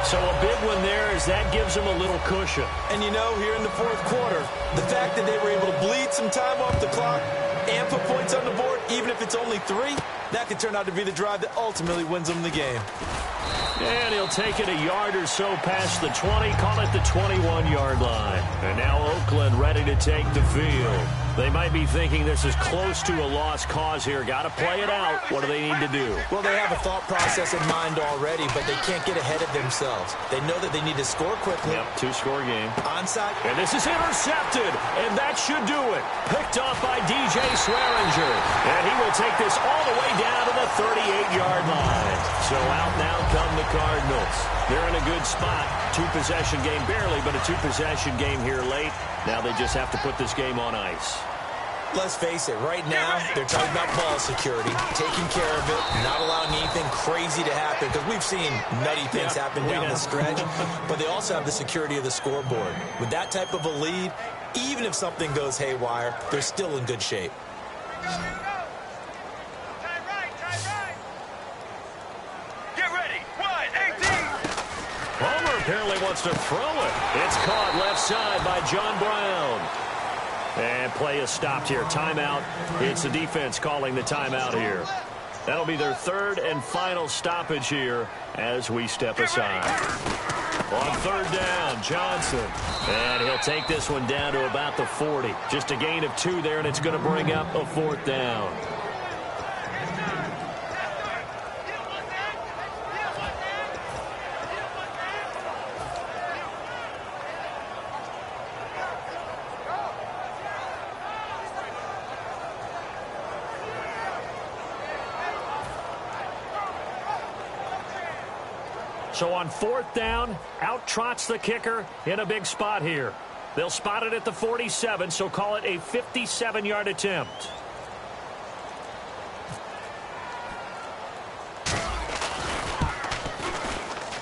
So a big one there as that gives them a little cushion. And you know, here in the fourth quarter, the fact that they were able to bleed some time off the clock and put points on the board, even if it's only 3, that could turn out to be the drive that ultimately wins them the game. And he'll take it a yard or so past the 20, call it the 21-yard line. And now Oakland ready to take the field. They might be thinking this is close to a lost cause here. Got to play it out. What do they need to do? Well, they have a thought process in mind already, but they can't get ahead of themselves. They know that they need to score quickly. Yep, 2-score game. Onside. And this is intercepted, and that should do it. Picked off by DJ Swearinger. And he will take this all the way down to the 38-yard line. So out now come the Cardinals. They're in a good spot. 2-possession game, barely, but a 2-possession game here late. Now they just have to put this game on ice. Let's face it, right now, they're talking about ball security, taking care of it, not allowing anything crazy to happen, because we've seen nutty things happen down the stretch, but they also have the security of the scoreboard. With that type of a lead, even if something goes haywire, they're still in good shape. Get ready. 1-18. Homer apparently wants to throw it. It's caught left side by John Brown. And play is stopped here. Timeout. It's the defense calling the timeout here. That'll be their third and final stoppage here as we step aside. On third down, Johnson. And he'll take this one down to about the 40. Just a gain of 2 there, and it's going to bring up a fourth down. So on fourth down, out trots the kicker in a big spot here. They'll spot it at the 47, so call it a 57-yard attempt.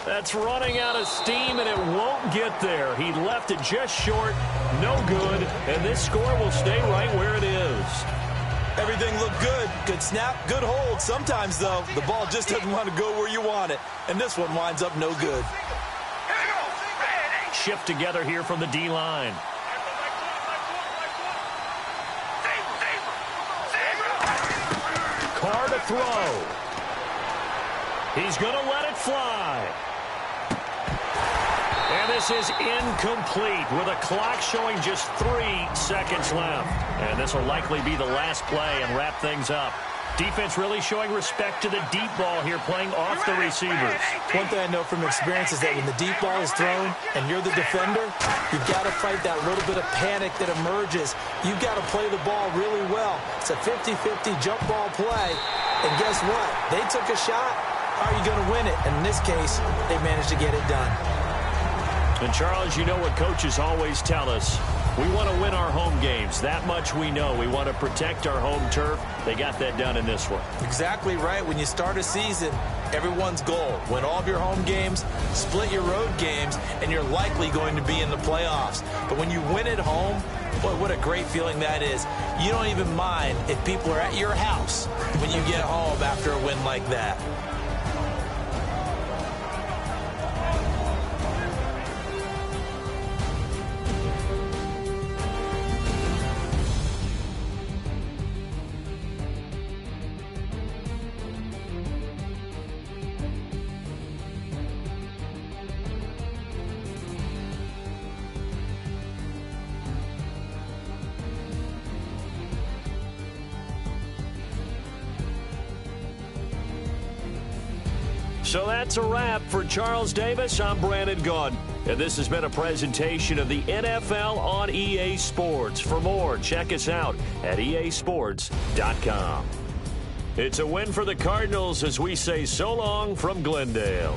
That's running out of steam, and it won't get there. He left it just short, no good, and this score will stay right where it is. Everything looked good. Good snap, good hold. Sometimes, though, the ball just doesn't want to go where you want it. And this one winds up no good. Shift together here from the D-line. Carr to throw. He's going to let it fly. And this is incomplete with a clock showing just 3 seconds left. And this will likely be the last play and wrap things up. Defense really showing respect to the deep ball here, playing off the receivers. One thing I know from experience is that when the deep ball is thrown and you're the defender, you've got to fight that little bit of panic that emerges. You've got to play the ball really well. It's a 50-50 jump ball play. And guess what? They took a shot. How are you going to win it? And in this case, they managed to get it done. And, Charles, you know what coaches always tell us. We want to win our home games. That much we know. We want to protect our home turf. They got that done in this one. Exactly right. When you start a season, everyone's goal, win all of your home games, split your road games, and you're likely going to be in the playoffs. But when you win at home, boy, what a great feeling that is. You don't even mind if people are at your house when you get home after a win like that. So that's a wrap for Charles Davis. I'm Brandon Gaudin, and this has been a presentation of the NFL on EA Sports. For more, check us out at easports.com. It's a win for the Cardinals as we say so long from Glendale.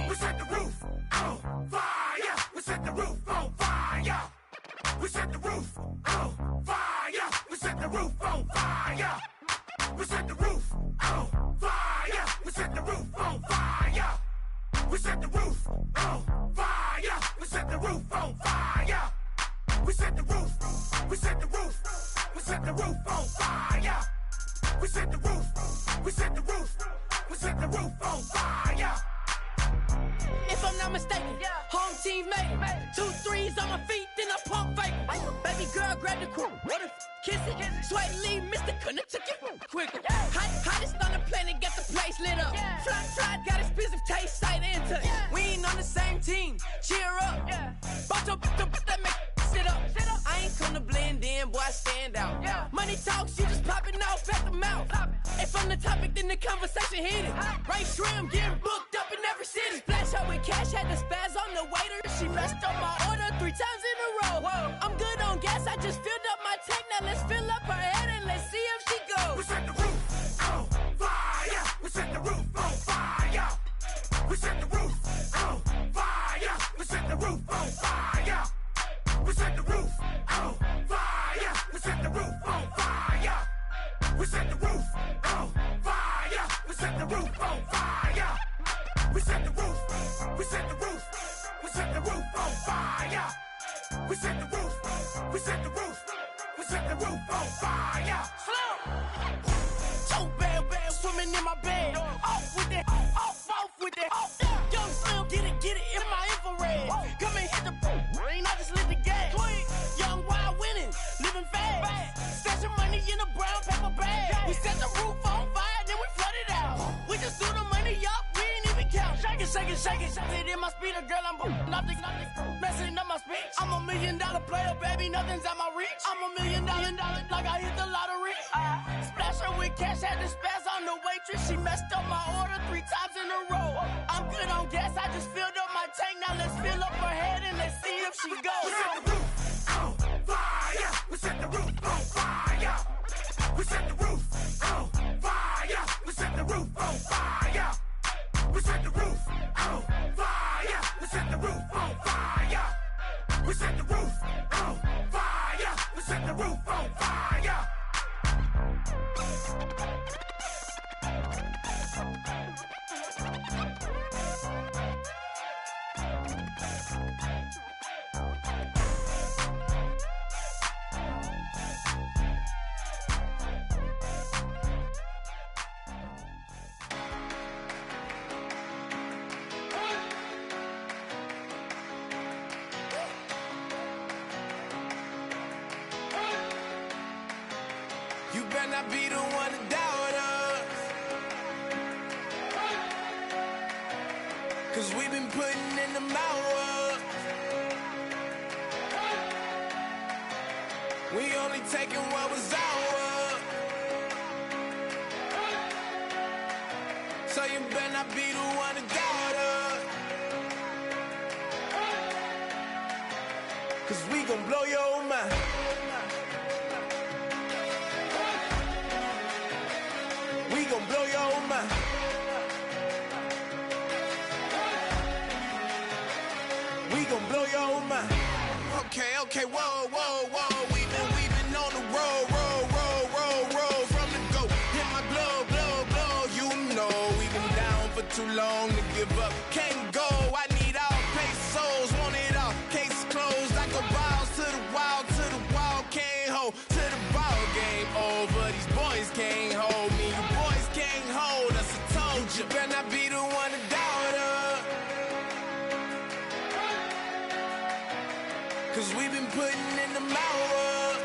We set the roof on fire. We set the roof on fire. We set the roof on fire. We set the roof on fire. We set the roof on fire. We set the roof on fire. We set the roof on fire. We set the roof on fire. We set the roof. We set the roof. We set the roof on fire. We set the roof. We set the roof. We set the roof on fire. If I'm not mistaken, home team made it. 2 3s on my feet, then I pump fake. Baby girl, grab the crew. Kiss it, sweat leave, Mr. Couldn't took it quicker. Hottest on the planet, got the place lit up. Fly, got expensive taste, sight into. We ain't on the same team, cheer up. Bought your that make sit up. I ain't come to blend in, boy, I stand out. Money talks, you just popping off at the mouth. If I'm the topic, then the conversation heated. Right shrimp, getting booked up in every city. Splash out with cash, had the spaz on the waiter. She messed up my order 3 times in a row. I'm good on gas, I just filled up my tank. Now let's fill up her head and let's see if she goes. We set the roof on fire. We set the roof on fire. We set the roof on fire. We set the roof on fire. We set the roof on fire. We set the roof on fire. We set the roof on fire. We set the roof on fire. We set the roof. We set the roof. We set the roof on fire. We set the roof. We set the roof. We set the roof on fire. Slow. So bad, swimming in my bed. Off with it, off with it. Young Slim, get it in my infrared. Come and hit the rain, I just lit the gas. Young wild winning, living fast. Stash your money in a brown paper bag. We set the roof on fire, then we flood it out. We just threw the money up, we ain't even count. Shake it, shake it, shake it. Shake it in my speeder, girl, I'm nothing, messing up my speech. I'm $1 million player, baby, nothing's at my reach. I'm $1 million, like I hit the lottery. Splash her with cash, had the spaz on the waitress. She messed up my order 3 times in a row. I'm good on gas, I just filled up my tank. Now let's fill up her head and let's see if she goes. We set the roof on fire. We set the roof on fire. We set the roof on fire. We set the roof on fire. We set the roof on fire. We set the roof on fire. We set the roof on fire. We set the roof on fire. You better not be the one to doubt us, 'cause we've been putting in the hours. We only taking what was ours. So you better not be the one to doubt us, 'cause we gon' blow your mind. We gon' blow your mind. We gon' blow your mind. Okay, whoa. We been on the road. From the go, hit my blow. You know we been down for too long to give up. Can't go. I need all pesos, want it all. Case closed. I go balls to the wall. Can't hold to the ball game over. These boys can't hold me. You boys can't hold us. I told you. You better not be the one to doubt us, 'cause we been putting in the hours.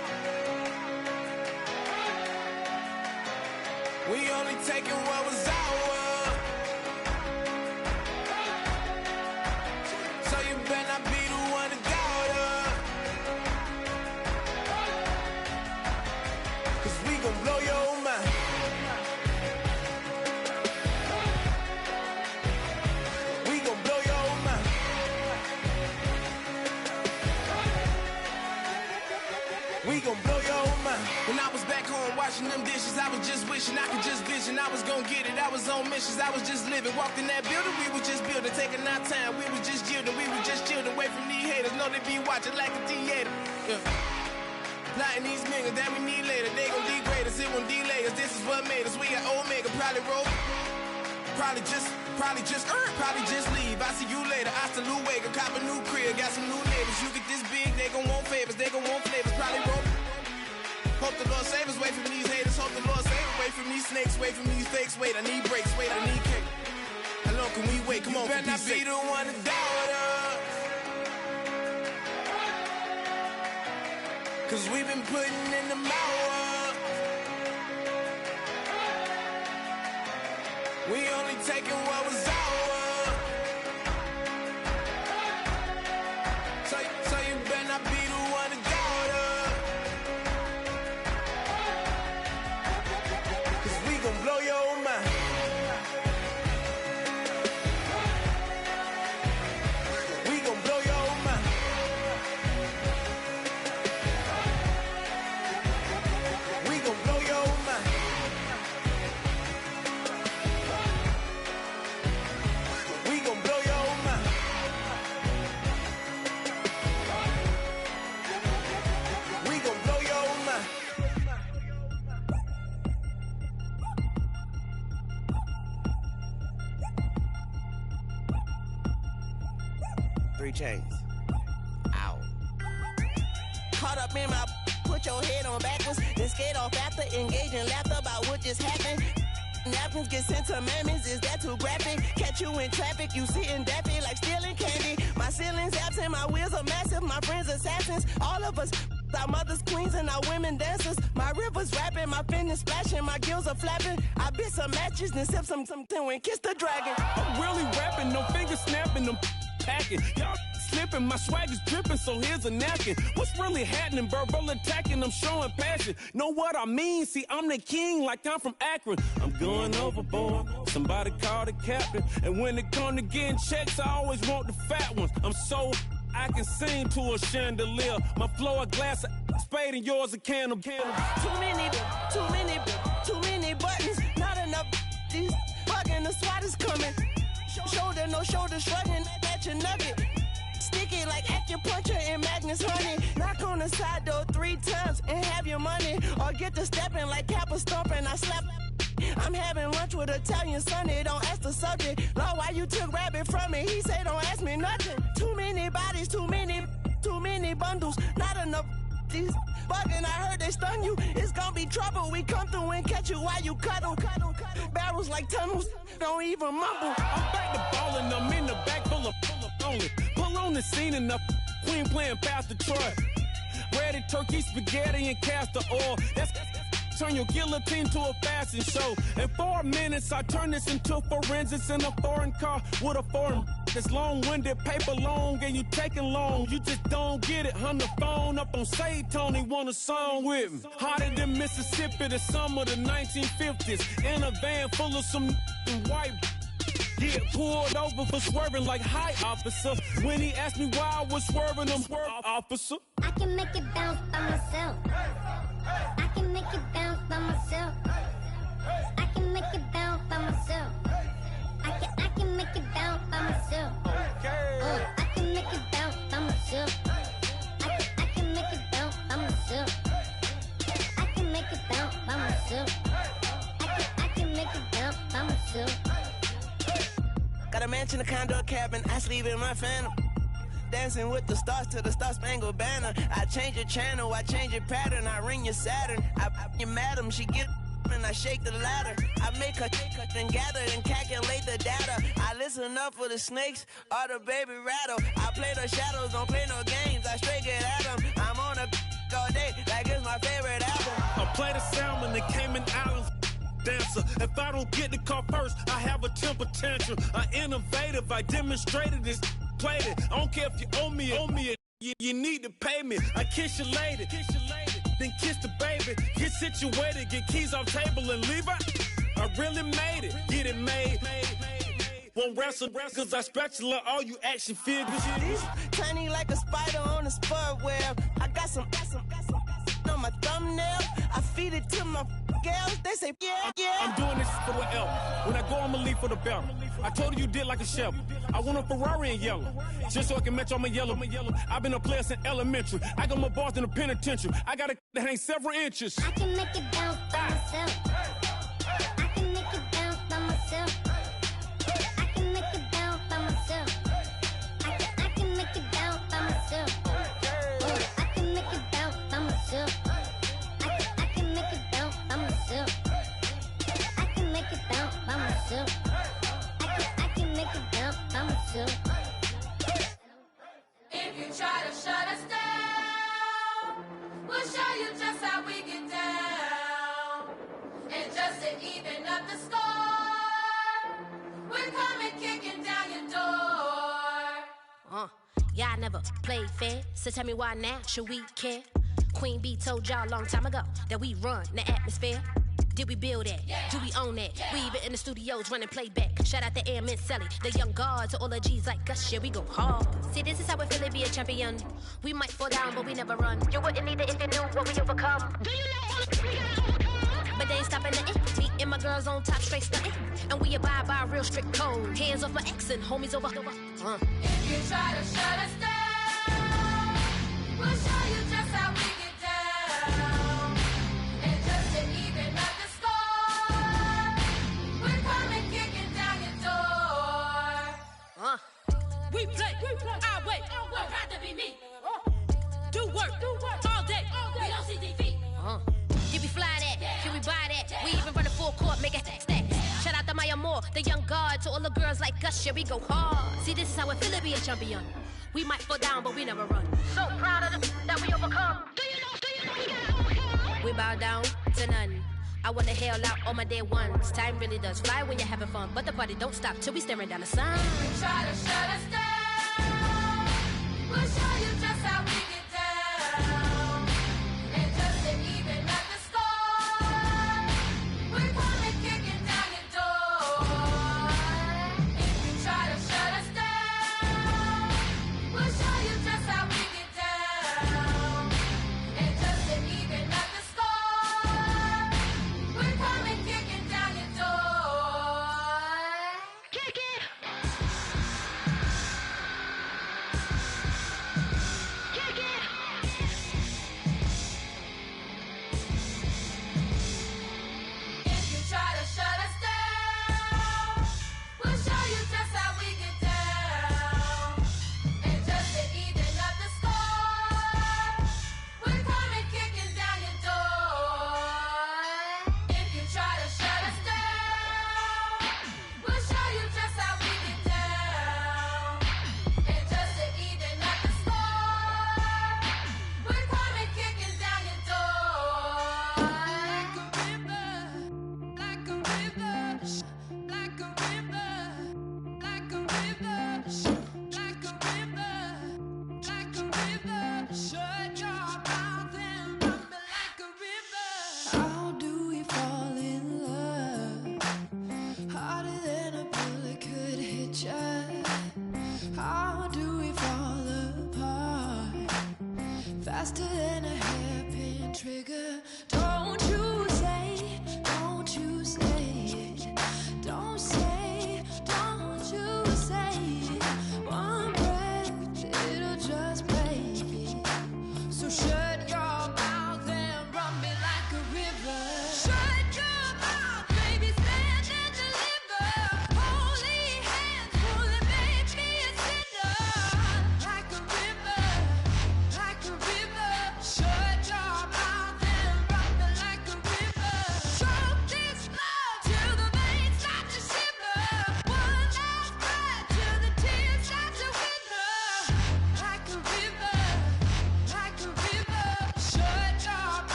We only taking what was ours. So you better not be the one to doubt us, 'cause we gon' blow your mind. We gon' blow your mind. We gon' blow your mind. When I was back home watching them dishes. I was just wishing I could just vision. I was gonna get it. I was on missions. I was just living. Walked in that building. We was just building. Taking our time. We was just yielding. We was just chilling. Away from these haters. Know they be watching like a theater. Yeah. Plotting these niggas that we need later. They gon' degrade us. It won't delay us. This is what made us. We got Omega. Probably roll. Probably just leave. I see you later. I salute Wake. Cop a new crib. Got some new neighbors. You get this big. They gon' want favors. They gon' want flavors. Probably roll. Hope the Lord save us, wait from these haters. Hope the Lord save us, wait from these snakes, wait from these fakes. Wait, I need breaks, wait, I need cake. How long can we wait? Come on, you better not be the one to doubt us. Cause we've been putting in the hours. We only taking what was ours. So you better not be the one to doubt us. Blow your mind. We gon' blow your mind. We gon' blow your mind. We gon' blow your mind. We gon' blow your mind. 3 chains. Ow. Caught up in my, put your head on backwards, then skate off after, engage in laughter about what just happened. Napkins get sent to mammies, is that too graphic? Catch you in traffic, you sitting daffy like stealing candy. My ceiling's absent, my wheels are massive, my friends assassins. All of us, our mothers queens and our women dancers. My rivers rapping, my fingers splashing, my gills are flapping. I bit some matches, then sip some and kiss the dragon. I'm really rapping, no fingers snapping, them packing. Y'all slipping, my swag is dripping, so here's a napkin. What's really happening? Verbal attacking, I'm showing passion. Know what I mean? See, I'm the king like I'm from Akron. I'm going overboard, somebody call the captain. And when it come to getting checks, I always want the fat ones. I'm so I can sing to a chandelier. My flow a glass of spade and yours a can of candle. Too many buttons, not enough. These bugging, the SWAT is coming. Shoulder, no shoulder, shrugging at your nugget. Sticky like acupuncture and Magnus honey. Knock on the side door 3 times and have your money. Or get to stepping like Kappa stomping. I slap. I'm having lunch with Italian Sonny. Don't ask the subject. Lord, why you took rabbit from me? He say don't ask me nothing. Too many bodies, too many bundles. Not enough. These bugging, I heard they stun you. It's gonna be trouble. We come through and catch you while you cuddle. Barrels like tunnels. Don't even mumble. I'm back to ballin', I'm in the back full of only. Pull on the scene and the queen playing Pastor Troy. Breaded turkey, spaghetti, and castor oil. That's turn your guillotine to a fashion show. In 4 minutes, I turn this into forensics in a foreign car with a foreign. It's long-winded, paper long, and you taking long. You just don't get it. On the phone up on Say Tony, want a song with me. Hotter than Mississippi, the summer of the 1950s. In a van full of some white. Get pulled over for swerving like hi, officer. When he asked me why I was swerving, I'm swerve, officer. I can make it bounce by myself. I can make it bounce by myself. I can make it bounce by myself. I can make it bounce by myself. I can make it bounce by myself. I can make it bounce by myself. I can make it bounce by myself. I can make it bounce by myself. Got a mansion, a condo, a cabin. I sleep in my phantom. Dancing with the stars to the Star-Spangled Banner. I change your channel, I change your pattern. I ring your Saturn. I your madam, she get and I shake the ladder. I make her and gather and calculate the data. I listen up for the snakes or the baby rattle. I play the shadows, don't play no games. I straight get at them. I'm on a all day like it's my favorite album. I play the salmon, the Cayman Islands. Dancer. If I don't get the car first, I have a temper tantrum. I innovative, I demonstrated this, played it. I don't care if you owe me it. You need to pay me. I kiss your lady, then kiss the baby. Get situated, get keys off table and leave her. I really made it, get it made. Won't wrestle, cause I spatula all you action figures. Tiny like a spider on a spud web. I got some on my thumbnail. I feed it to my girls, they say, yeah. I'm doing this for the L. When I go, I'ma leave for the bell. I told you did like a shell. I want a Ferrari in yellow, just so I can match all my yellow. I've been a player since elementary. I got more bars than a penitentiary. I got a that hangs several inches. I can make it bounce by myself. I can make it bounce by myself. I can make it bounce by myself. I can make it bounce by myself. I can make it bounce by myself. I can make it bounce by myself. I can make it bounce by myself. I can make it bounce by myself. If you try to shut us down, we'll show you just how we get down. And just to even up the score, we're coming kicking down your door. Y'all never played fair, so tell me why now should we care? Queen Bee told y'all a long time ago that we run the atmosphere. Did we build that? Yeah. Do we own that? Yeah. We even in the studios running playback. Shout out to Airman Sally, the young guards, to all the G's like us. Yeah, we go hard. See, this is how it feel to be a champion. We might fall down, but we never run. You wouldn't need it if you knew what we overcome. Do you know all the we gotta overcome? But they ain't stopping nothing. Me and my girls on top straight stunting. And we abide by a real strict code. Hands off my ex and homies over. If you try to shut us down, we'll show you just how we get down. And just to even up the score, we're coming kicking down your door. We play our way. Work hard to be me. Do work all day. We don't see defeat. Did we fly that? Can we buy that? We even run a full court, make it stack. Shout out to Maya Moore, the young guard, to all the girls like us. Yeah, we go hard. See, this is how it feel to be a champion. We might fall down, but we never run. So proud of that we overcome. Do you know we gotta overcome? We bow down to none. I wanna hail out all my day ones. Time really does fly when you're having fun, but the party don't stop till we staring down the sun. You try to shut us down, we'll show you just how we get down. And just to even up the score, we're coming kicking down your door. If you try to shut us down, we'll show you just how we get down. And just to even up the score, we're coming kicking down your door. Kick it!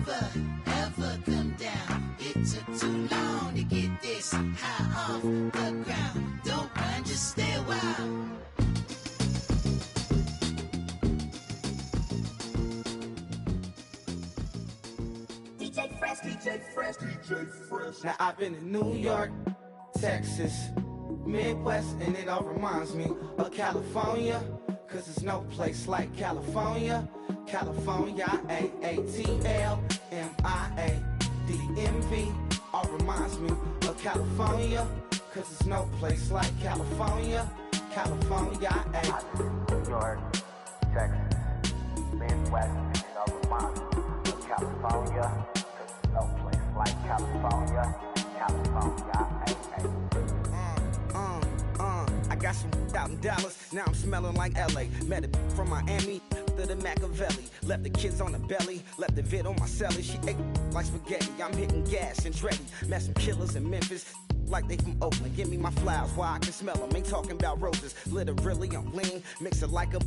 never, ever come down. It took too long to get this high off the ground. Don't run, just stay a while. DJ Fresh, DJ Fresh, DJ Fresh. Now I've been in New York, Texas, Midwest, and it all reminds me of California. Cause there's no place like California. California, A-A-T-L-M-I-A-D-M-V. All reminds me of California. Cause there's no place like California. California, New York, Texas, Midwest, and it all reminds me of California. Cause there's no place like California. California, I got some out in Dallas, now I'm smelling like LA. Met it from Miami to the Machiavelli. Left the kids on the belly, left the vid on my celly. She ate like spaghetti, I'm hitting gas and Dreddy. Met some killers in Memphis, like they from Oakland. Give me my flowers while I can smell them. Ain't talking about roses, literally I'm lean. Mix it like a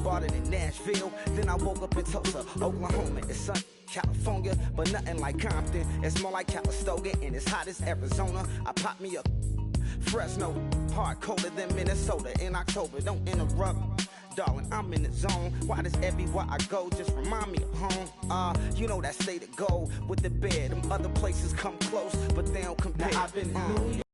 bought it in Nashville. Then I woke up in Tulsa, Oklahoma. It's sun, California, but nothing like Compton. It's more like Calistoga and it's hot as Arizona. I pop me up Fresno, hard colder than Minnesota in October. Don't interrupt, darling, I'm in the zone. Why does everywhere I go just remind me of home? You know that state of gold with the bed. Them other places come close, but they don't compare. Now I've been in New York.